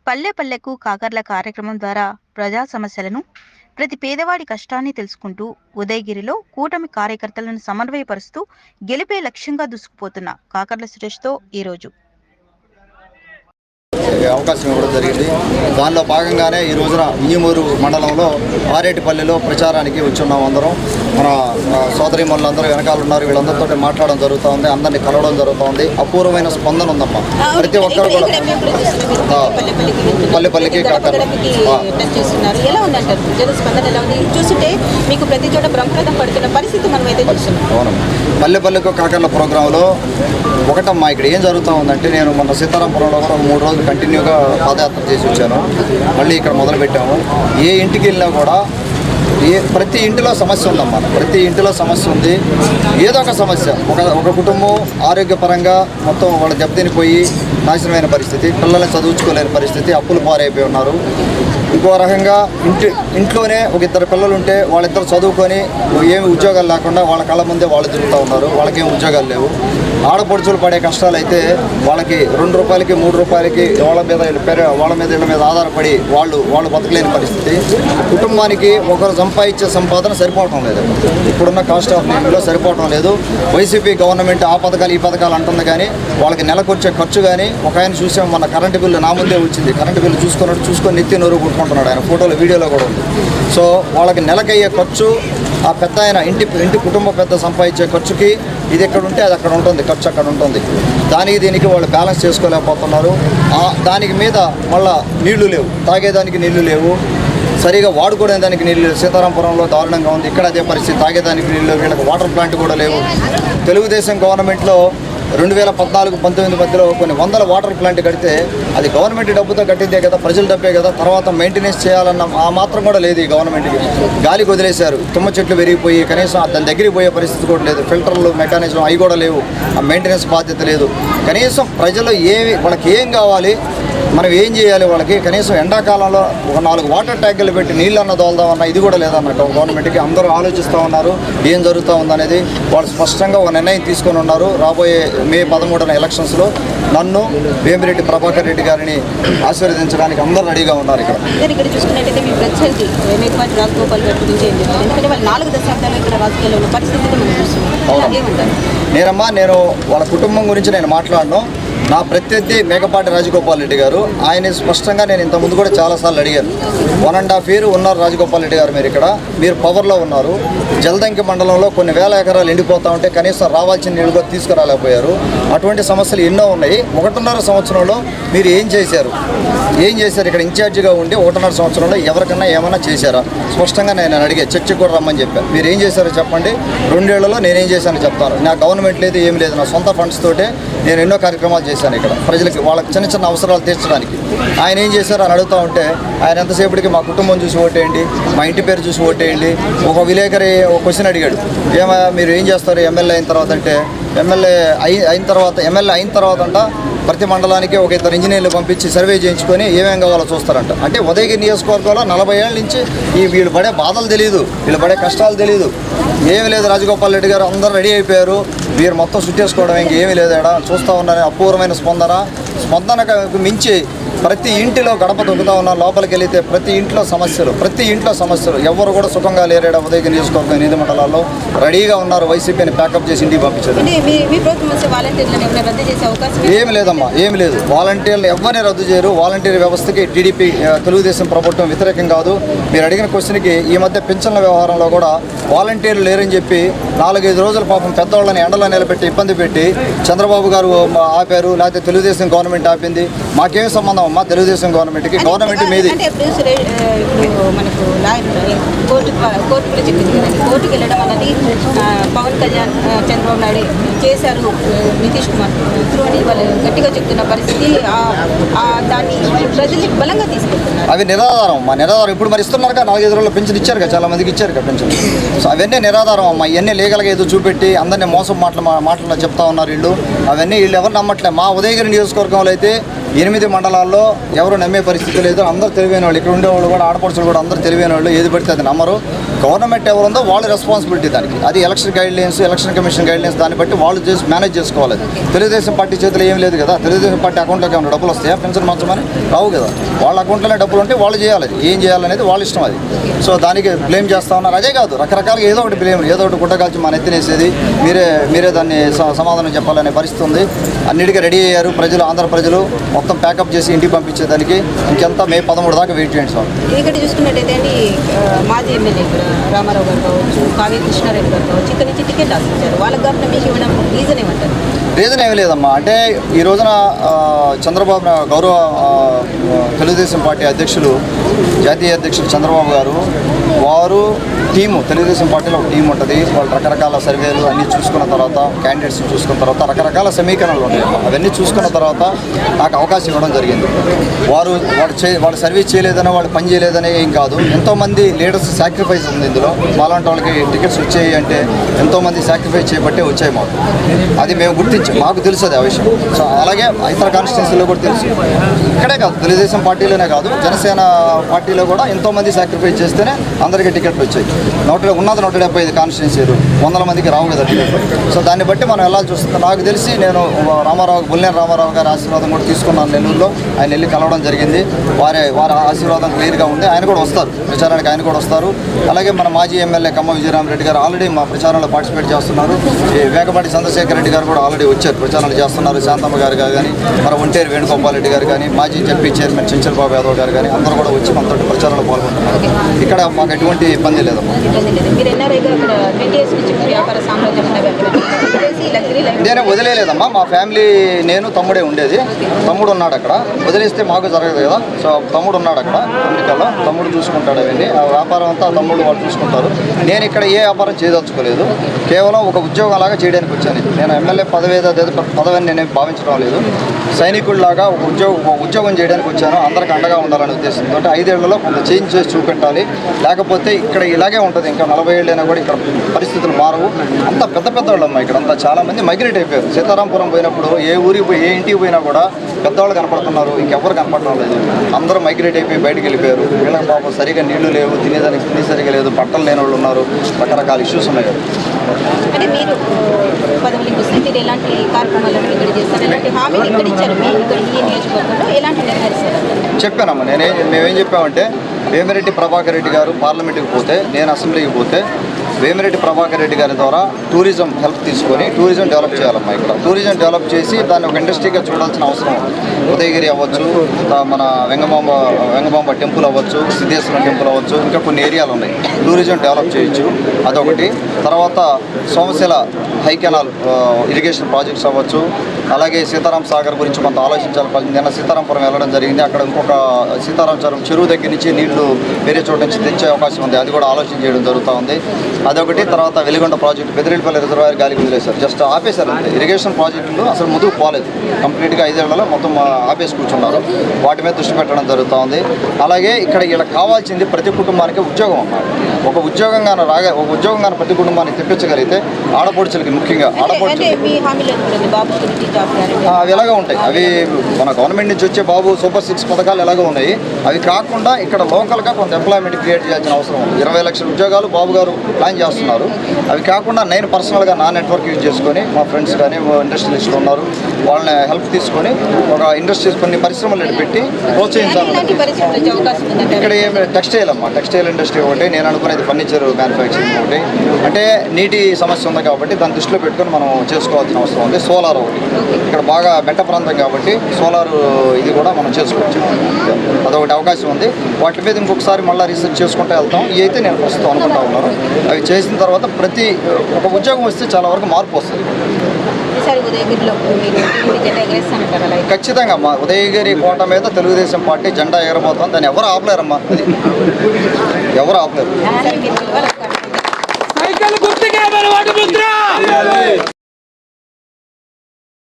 పల్లె పల్లెకు కాకర్ల కార్యక్రమం ద్వారా ప్రజా సమస్యలను ప్రతి పేదవాడి కష్టాన్ని తెలుసుకుంటూ ఉదయగిరిలో కూటమి కార్యకర్తలను సమన్వయపరుస్తూ గెలిపే లక్ష్యంగా దూసుకుపోతున్న కాకర్ల సురేష్తో ఈరోజు అవకాశం ఇవ్వడం జరిగింది. దానిలో భాగంగానే ఈ రోజున ఇంజమూరు మండలంలో ఆరేటిపల్లిలో ప్రచారానికి వచ్చున్నాం. అందరం మన సోదరీమణులందరూ వెనకాల ఉన్నారు. వీళ్ళందరితో మాట్లాడడం జరుగుతూ ఉంది, అందరినీ కలవడం జరుగుతూ ఉంది. అపూర్వమైన స్పందన ఉందమ్మా. ప్రతి ఒక్కరు కూడా పల్లెపల్లికి పల్లెపల్లికి కాకర్ల ప్రోగ్రాంలో ఒకటమ్మా, ఇక్కడ ఏం జరుగుతూ ఉందంటే, నేను మొన్న సీతారాంపురంలో కూడా 3 రోజులు కంటిన్యూగా పాదయాత్ర చేసి వచ్చాను. మళ్ళీ ఇక్కడ మొదలుపెట్టాము. ఏ ఇంటికి వెళ్ళినా కూడా ప్రతి ఇంటిలో సమస్య ఉందమ్మా. ప్రతి ఇంటిలో సమస్య ఉంది, ఏదో ఒక సమస్య. ఒక కుటుంబం ఆరోగ్యపరంగా మొత్తం వాళ్ళ దెబ్బతినిపోయి నాశనమైన పరిస్థితి, పిల్లల్ని చదువుకోలేని పరిస్థితి, అప్పులు పారైపోయి ఉన్నారు. ఇంకో రకంగా ఇంట్లోనే ఒక 2 పిల్లలు ఉంటే వాళ్ళిద్దరు చదువుకొని ఏమి ఉద్యోగాలు లేకుండా వాళ్ళ కళ్ళ ముందే వాళ్ళు తిరుగుతూ ఉన్నారు. వాళ్ళకేం ఉద్యోగాలు లేవు. ఆడపడుచులు పడే కష్టాలు అయితే వాళ్ళకి 2 రూపాయలకి 3 రూపాయలకి వాళ్ళ మీద ఇళ్ళ మీద ఆధారపడి వాళ్ళు బతకలేని పరిస్థితి. కుటుంబానికి ఒకరు సంపాదించే సంపాదన సరిపోవటం లేదు. ఇప్పుడున్న కాస్ట్ ఆఫ్ లివింగ్లో సరిపోవటం లేదు. వైసీపీ గవర్నమెంట్ ఆ పథకాలు ఈ పథకాలు అంటుంది, కానీ వాళ్ళకి నెలకు వచ్చే ఖర్చు కానీ ఒక ఆయన చూసాం, మన కరెంటు బిల్లు నా ముందే వచ్చింది. కరెంటు బిల్లు చూసుకొని నెత్తి నోరు కొట్టుకుంటున్నాడు ఆయన, ఫోటోలో వీడియోలో కూడా ఉంది. సో వాళ్ళకి నెలకయ్యే ఖర్చు, ఆ పెద్ద ఆయన ఇంటి కుటుంబ పెద్ద సంపాదించే ఖర్చుకి ఇది ఎక్కడ ఉంటే అది అక్కడ ఉంటుంది, ఖర్చు అక్కడ ఉంటుంది. దీనికి వాళ్ళు బ్యాలెన్స్ చేసుకోలేకపోతున్నారు. దానికి మీద మళ్ళీ నీళ్లు లేవు, తాగేదానికి నీళ్లు లేవు, సరిగా వాడుకోవడానికి నీళ్ళు లేవు. సీతారాంపురంలో దారుణంగా ఉంది. ఇక్కడ అదే పరిస్థితి, తాగేదానికి నీళ్ళు లేవు. వీళ్ళకి వాటర్ ప్లాంట్ కూడా లేవు. తెలుగుదేశం గవర్నమెంట్లో 2014-19 మధ్యలో కొన్ని వందల వాటర్ ప్లాంట్ కడితే అది గవర్నమెంట్ డబ్బుతో కట్టిందే కదా, ప్రజల డబ్బే కదా. తర్వాత మెయింటెనెన్స్ చేయాలన్న ఆ మాత్రం కూడా లేదు ఈ గవర్నమెంట్కి. గాలికి వదిలేశారు. తుమ్మ చెట్లు పెరిగిపోయి కనీసం దాని దగ్గరికి పోయే పరిస్థితి కూడా లేదు. ఫిల్టర్లు, మెకానిజం అవి కూడా లేవు. ఆ మెయింటెనెన్స్ బాధ్యత లేదు. కనీసం ప్రజలు వాళ్ళకి ఏం కావాలి, మనం ఏం చేయాలి వాళ్ళకి, కనీసం ఎండాకాలంలో ఒక 4 వాటర్ ట్యాంకులు పెట్టి నీళ్ళన్న దోల్దామన్నా ఇది కూడా లేదన్నట్టు గవర్నమెంట్కి. అందరూ ఆలోచిస్తూ ఉన్నారు ఏం జరుగుతూ ఉందనేది. వాళ్ళు స్పష్టంగా ఒక నిర్ణయం తీసుకొని ఉన్నారు. రాబోయే మే 13న ఎలక్షన్స్లో నన్ను, వేమిరెడ్డి ప్రభాకర్ రెడ్డి గారిని ఆశీర్వదించడానికి అందరూ రెడీగా ఉన్నారు. ఇక్కడ చూసుకున్నట్టయితే మీ ప్రత్యర్థి మేకపాటి రాజగోపాల్ గారి గురించి ఏం చెప్తారు? ఎందుకంటే వాళ్ళు 4 దశాబ్దాలు ఇక్కడ రాజకీయాల్లో ఉన్న పరిస్థితిని మనం చూస్తున్నాం. నేను వాళ్ళ కుటుంబం గురించి నేను మాట్లాడను. నా ప్రత్యర్థి మేకపాటి రాజగోపాల్ రెడ్డి గారు, ఆయన స్పష్టంగా నేను ఇంతకుముందు కూడా చాలాసార్లు అడిగాను. 1.5 year ఉన్నారు రాజగోపాల్ రెడ్డి గారు, మీరు పవర్లో ఉన్నారు. జలదంకి మండలంలో కొన్ని వేల ఎకరాలు ఎండిపోతూ ఉంటే కనీసం రావాల్సిన నీళ్ళు కూడా తీసుకురాలేకపోయారు. అటువంటి సమస్యలు ఎన్నో ఉన్నాయి. 1.5 సంవత్సరంలో మీరు ఏం చేశారు? ఇక్కడ ఇన్ఛార్జిగా ఉండి 1.5 సంవత్సరంలో ఎవరికన్నా ఏమన్నా చేశారా? స్పష్టంగా నేను అడిగే, చర్చకు కూడా రమ్మని చెప్పాను. మీరు ఏం చేశారో చెప్పండి. 2 ఏళ్లలో నేనేం చేశానో చెప్తాను. నా గవర్నమెంట్ లేదు, ఏం లేదు. నా సొంత ఫండ్స్ తోటే నేను ఎన్నో కార్యక్రమాలు చేశాను ఇక్కడ ప్రజలకి, వాళ్ళకి చిన్న అవసరాలు తీర్చడానికి. ఆయన ఏం చేశారు అని అడుగుతూ ఉంటే, ఆయన ఎంతసేపటికి మా కుటుంబం చూసి ఓటేయండి, మా ఇంటి పేరు చూసి ఓటేయండి. ఒక విలేకరి ఒక క్వశ్చన్ అడిగాడు, ఏమయ్యా మీరు ఏం చేస్తారు ఎమ్మెల్యే అయిన తర్వాత అంటే, ఎమ్మెల్యే అయిన తర్వాత అంట ప్రతి మండలానికి ఒక 2 ఇంజనీర్లు పంపించి సర్వే చేయించుకొని ఏమేం కావాలో చూస్తారంట. అంటే ఉదయగిరి నియోజకవర్గంలో 40 ఏళ్ళ నుంచి వీళ్ళు పడే బాధలు తెలియదు, వీళ్ళు పడే కష్టాలు తెలియదు. ఏమీ లేదు. రాజగోపాల్ రెడ్డి గారు అందరూ రెడీ అయిపోయారు. మీరు మొత్తం చుట్టేసుకోవడం ఇంకేమీ లేదు. ఇక్కడ చూస్తూ ఉన్నారని అపూర్వమైన స్పందనకు మించి ప్రతి ఇంటిలో గడప దొక్కుతూ ఉన్నారు. లోపలికి వెళితే ప్రతి ఇంట్లో సమస్యలు. ఎవరు కూడా సుఖంగా లేరేడ. ఉదయగిరి నియోజకవర్గం 8 మండలాల్లో రెడీగా ఉన్నారు. వైసీపీని ప్యాకప్ చేసి ఇంటికి పంపించేది ఏమి లేదమ్మా, ఏమి లేదు. వాలంటీర్లు ఎవరిని రద్దు చేయరు. వాలంటీర్ వ్యవస్థకి టీడీపీ తెలుగుదేశం ప్రభుత్వం వ్యతిరేకం కాదు. మీరు అడిగిన క్వశ్చన్కి ఈ మధ్య పింఛన్ల వ్యవహారంలో కూడా వాలంటీర్లు లేరని చెప్పి 4-5 రోజుల పాపం పెద్దవాళ్ళని ఎండలో నిలబెట్టి ఇబ్బంది పెట్టి చంద్రబాబు గారు ఆపారు, లేకపోతే తెలుగుదేశం గవర్నమెంట్ ఆపింది. మాకేం సంబంధం అమ్మా తెలుగుదేశం గవర్నమెంట్కి? గవర్నమెంట్ మీది. కోర్టుకు వెళ్ళడం అనేది పవన్ కళ్యాణ్, చంద్రబాబు నాయుడు చేశారు, నితీష్ కుమార్ అని వాళ్ళు గట్టిగా చెప్తున్న పరిస్థితి. దాన్ని ప్రజలు బలంగా తీసుకుంటున్నారు. అవి నిరాధారం అమ్మా, నిరాధారం. ఇప్పుడు మరి ఇస్తున్నారు కదా, 4-5 రోజుల్లో పెన్షన్ ఇచ్చారు కదా, చాలా మందికి ఇచ్చారు కదా పెన్షన్. సో అవన్నీ నిరాధారం అమ్మా. ఇవన్నీ లీగల్గా ఏదో చూపెట్టి అందరినీ మోసం మాటలు చెప్తా ఉన్నారు వీళ్ళు. అవన్నీ వీళ్ళు ఎవరు నమ్మట్లే. మా ఉదయగిరి నియోజకవర్గంలో అయితే 8 మండలాల్లో ఎవరు నమ్మే పరిస్థితి లేదు. అందరూ తెలివైన వాళ్ళు, ఇక్కడ ఉండేవాళ్ళు కూడా, ఆడపడుచులు కూడా అందరూ తెలివైన వాళ్ళు. ఏది పడితే అది నమ్మరు. గవర్నమెంట్ ఎవరుందో వాళ్ళ రెస్పాన్సిబిలిటీ దానికి. అది election guidelines, election commission guidelines, దాన్ని బట్టి వాళ్ళు చేసి మేనేజ్ చేసుకోవాలి. తెలుగుదేశం పార్టీ చేతిలో ఏం లేదు కదా. తెలుగుదేశం పార్టీ అకౌంట్లోకి ఏమైనా డబ్బులు వస్తాయా? పెన్షన్ మంచమని రావు కదా. వాళ్ళ అకౌంట్లోనే డబ్బులు ఉంటే వాళ్ళు చేయాలి. ఏం చేయాలనేది వాళ్ళ ఇష్టం అది. సో దానికి బ్లేమ్ చేస్తూ ఉన్నారు. అదే కాదు, రకరకాలుగా ఏదో ఒకటి బ్లేమ్, ఏదో ఒకటి గుట్టకాల్చి మన ఎత్తినేసేది, మీరే దాన్ని సమాధానం చెప్పాలనే పరిస్థితి ఉంది. అన్నిటికీ రెడీ అయ్యారు ప్రజలు, ఆంధ్ర ప్రజలు మొత్తం ప్యాకప్ చేసి ఇంటికి పంపించేదానికి. ఇంకెంత మే 13 దాకా వెయిట్ చేయండి సార్. ఇక్కడ చూసుకున్నట్టయితే అండి, మాజీ ఎమ్మెల్యే ఇక్కడ రామారావు గారు కావచ్చు, కావ్య కృష్ణారెడ్డి గారు కావచ్చు, ఇక్కడ నుంచి టికెట్ ఆశించారు. వాళ్ళకి కాకుండా మీకు ఇవ్వడం రీజన్ ఏమంటారు? రీజన్ ఏమీ లేదమ్మా. అంటే ఈ రోజున చంద్రబాబు గౌరవ తెలుగుదేశం పార్టీ అధ్యక్షులు, జాతీయ అధ్యక్షులు చంద్రబాబు గారు, వారు టీము, తెలుగుదేశం పార్టీలో ఒక టీం ఉంటుంది. వాళ్ళు రకరకాల సర్వేలు అన్నీ చూసుకున్న తర్వాత, క్యాండిడేట్స్ చూసుకున్న తర్వాత, రకరకాల సమీకరణలు ఉంటాయి. అవన్నీ చూసుకున్న తర్వాత నాకు అవకాశం ఇవ్వడం జరిగింది. వాళ్ళు సర్వీస్ చేయలేదని, వాళ్ళు పని చేయలేదని ఏం కాదు. ఎంతోమంది లీడర్స్ సాక్రిఫైస్ ఉంది ఇందులో. మాలాంటి వాళ్ళకి టికెట్స్ వచ్చాయి అంటే ఎంతోమంది సాక్రిఫైస్ చేయబట్టే వచ్చాయి మాకు. అది మేము గుర్తించాం, మాకు తెలుసు అది ఆ విషయం. సో అలాగే ఇతర కాన్స్టిట్యున్సీలో కూడా తెలుసు. ఇక్కడే కాదు, తెలుగుదేశం పార్టీలోనే కాదు, జనసేన పార్టీలో కూడా ఎంతోమంది సాక్రిఫైస్ చేస్తేనే అందరికీ టికెట్లు వచ్చాయి. 175 కాన్స్టిట్యున్సీలు 100 మందికి రావు కదా టికెట్లు. సో దాన్ని బట్టి మనం వెళ్ళాల్సి వస్తుంది. నాకు తెలిసి నేను బుల్లేని రామారావు గారి ఆశీర్వాదం కూడా తీసుకున్నాను నెల్లూరులో. ఆయన వెళ్ళి కలవడం జరిగింది. వారి ఆశీర్వాదం క్లియర్గా ఉంది. ఆయన కూడా వస్తారు ప్రచారానికి, ఆయన కూడా వస్తారు. అలాగే మన మాజీ ఎమ్మెల్యే ఖమ్మం విజయరామరెడ్డి గారు ఆల్రెడీ మా ప్రచారంలో పార్టిసిపేట్ చేస్తున్నారు. ఈ వేగపాటి చంద్రశేఖర్ రెడ్డి గారు కూడా ఆల్రెడీ వచ్చారు, ప్రచారాలు చేస్తున్నారు. శాంతమ్మ గారు కానీ, మన ఒంటేరు వేణుగోపాల్ రెడ్డి గారు కానీ, మాజీ జడ్పీ చైర్మన్ చెంచల్బాబు యాదవ్ గారు కానీ అందరూ కూడా వచ్చి మనతో ప్రచారంలో పాల్గొంటున్నారు. ఇక్కడ మాకు ఎటువంటి ఇబ్బంది లేదమ్మా. మీరు ఎన్ఆర్ఐగా అక్కడ 20 years నుంచి వ్యాపార సామ్రాజ్యం నేను వదిలేదమ్మా. మా ఫ్యామిలీ, నేను తమ్ముడే ఉండేది. తమ్ముడు ఉన్నాడు అక్కడ. వదిలేస్తే మాకు జరగదు కదా. సో తమ్ముడు ఉన్నాడు అక్కడ అమెరికాలో, తమ్ముడు చూసుకుంటాడు అవన్నీ. ఆ వ్యాపారం అంతా తమ్ముడు వాళ్ళు చూసుకుంటారు. నేను ఇక్కడ ఏ వ్యాపారం చేయదలుచుకోలేదు. కేవలం ఒక ఉద్యోగం లాగా చేయడానికి వచ్చాను. నేను ఎమ్మెల్యే పదవిని నేనేం భావించడం లేదు. సైనికుల్లాగా ఒక ఉద్యోగం చేయడానికి వచ్చాను. అందరికి అండగా ఉండాలనే ఉద్దేశంతో 5 ఏళ్లలో కొంత చేంజ్ చేసి చూపెట్టాలి. లేకపోతే ఇక్కడ ఇలాగే ఉంటుంది. ఇంకా 40 ఏళ్ళైనా కూడా ఇక్కడ పరిస్థితులు మారవు. అంత పెద్ద వాళ్ళమ్మా ఇక్కడంతా. చాలామంది మైగ్రేట్ అయిపోయారు. సీతారాంపురం పోయినప్పుడు ఏ ఊరికి పోయి, ఏ ఇంటికి పోయినా కూడా పెద్దవాళ్ళు కనపడుతున్నారు, ఇంకెవరు కనపడడం లేదు. అందరూ మైగ్రేట్ అయిపోయి బయటకు వెళ్ళిపోయారు. వీళ్ళకి పాపం సరిగా నీళ్లు లేవు, తినేదానికి తిని సరిగా లేదు, బట్టలు లేని వాళ్ళు ఉన్నారు. రకరకాల ఇష్యూస్ ఉన్నాయి. అంటే మీరు పదవులకు వస్తే ఎలాంటి కార్యక్రమాలను ఇక్కడ చేస్తారు, ఎలాంటి హామీలు ఇక్కడ ఇచ్చారు, మీరు ఇక్కడ ఈ నియోజకవర్గంలో ఎలాంటి నెరవేరుస్తారు? చెప్పానమ్మా. మేమేం చెప్పామంటే, వేమిరెడ్డి ప్రభాకర్ రెడ్డి గారు పార్లమెంట్కి పోతే, నేను అసెంబ్లీకి పోతే, వేమిరెడ్డి ప్రభాకర్ రెడ్డి గారి ద్వారా టూరిజం హెల్ప్ తీసుకొని టూరిజం డెవలప్ చేయాలమ్మా. ఇక్కడ టూరిజం డెవలప్ చేసి దాన్ని ఒక ఇండస్ట్రీగా చూడాల్సిన అవసరం ఉంది. ఉదయగిరి అవ్వచ్చు, మన వెంగమాంబ టెంపుల్ అవ్వచ్చు, సిద్ధేశ్వరం టెంపుల్ అవ్వచ్చు, ఇంకా కొన్ని ఏరియాలు ఉన్నాయి. టూరిజం డెవలప్ చేయొచ్చు, అదొకటి. తర్వాత Somasila high canal irrigation projects అవ్వచ్చు. అలాగే సీతారాం సాగర్ గురించి కొంత ఆలోచించాలి. నిన్న సీతారాంపురం వెళ్ళడం జరిగింది. అక్కడ ఇంకొక సీతారాం చెరువు దగ్గర నుంచి నీళ్లు వేరే చోట నుంచి తెచ్చే అవకాశం ఉంది. అది కూడా ఆలోచన చేయడం జరుగుతూ ఉంది. అదొకటి. తర్వాత వెలిగొండ ప్రాజెక్టు, బెదిరెడ్డిపల్లి రిజర్వాయర్ గాలికి వదిలేశారు. జస్ట్ ఆపేశారు అంతే. ఇరిగేషన్ ప్రాజెక్టులు అసలు ముందుకు పోలేదు. కంప్లీట్గా 5 ఏళ్లలో మొత్తం ఆపేసి కూర్చున్నారు. వాటి మీద దృష్టి పెట్టడం జరుగుతూ ఉంది. అలాగే ఇక్కడ కావాల్సింది ప్రతి కుటుంబానికి ఉద్యోగం అన్నమాట. ఒక ఉద్యోగంగాను ప్రతి కుటుంబానికి తెప్పించగలిగితే, ఆడపడుచులకి ముఖ్యంగా ఆడపడుచులు అవి ఎలాగో ఉంటాయి. అవి మన గవర్నమెంట్ నుంచి వచ్చే బాబు సూపర్ 6 పథకాలు ఎలాగో ఉన్నాయి. అవి కాకుండా ఇక్కడ లోకల్గా కొంత ఎంప్లాయ్మెంట్ క్రియేట్ చేయాల్సిన అవసరం ఉంది. 20 లక్షల ఉద్యోగాలు బాబు గారు ప్లాన్ చేస్తున్నారు. అవి కాకుండా నేను పర్సనల్గా నా నెట్వర్క్ యూజ్ చేసుకొని, మా ఫ్రెండ్స్ కానీ ఇండస్ట్రియలిస్టులు ఉన్నారు, వాళ్ళని హెల్ప్ తీసుకొని ఒక ఇండస్ట్రీస్ కొన్ని పరిశ్రమలు పెట్టి ప్రోత్సహించాలి. ఇక్కడ ఏమి టెక్స్టైల్ అమ్మా, టెక్స్టైల్ ఇండస్ట్రీ ఒకటి. నేను అనుకునేది ఫర్నిచర్ మ్యానుఫ్యాక్చరింగ్ ఒకటి. అంటే నీటి సమస్య ఉంది కాబట్టి దాన్ని దృష్టిలో పెట్టుకొని మనం చేసుకోవాల్సిన అవసరం ఉంది. సోలార్ ఒకటి. ఇక్కడ బాగా బెట్ట ప్రాంతం కాబట్టి సోలార్ ఇది కూడా మనం చేసుకోవచ్చు. అదొకటి అవకాశం ఉంది. వాటి మీద ఇంకొకసారి మళ్ళీ రీసెర్చ్ చేసుకుంటూ వెళ్తాం. ఇవి అయితే నేను ప్రస్తుతం అనుకుంటా ఉన్నాను. అవి చేసిన తర్వాత ఒక ఉద్యోగం వస్తే చాలా వరకు మార్పు వస్తుంది. ఖచ్చితంగా మా ఉదయగిరి కోట మీద తెలుగుదేశం పార్టీ జెండా ఎగరబోతాం. దాన్ని ఎవరు ఆపలేరమ్మా. ఎవరు ఆపలేరు.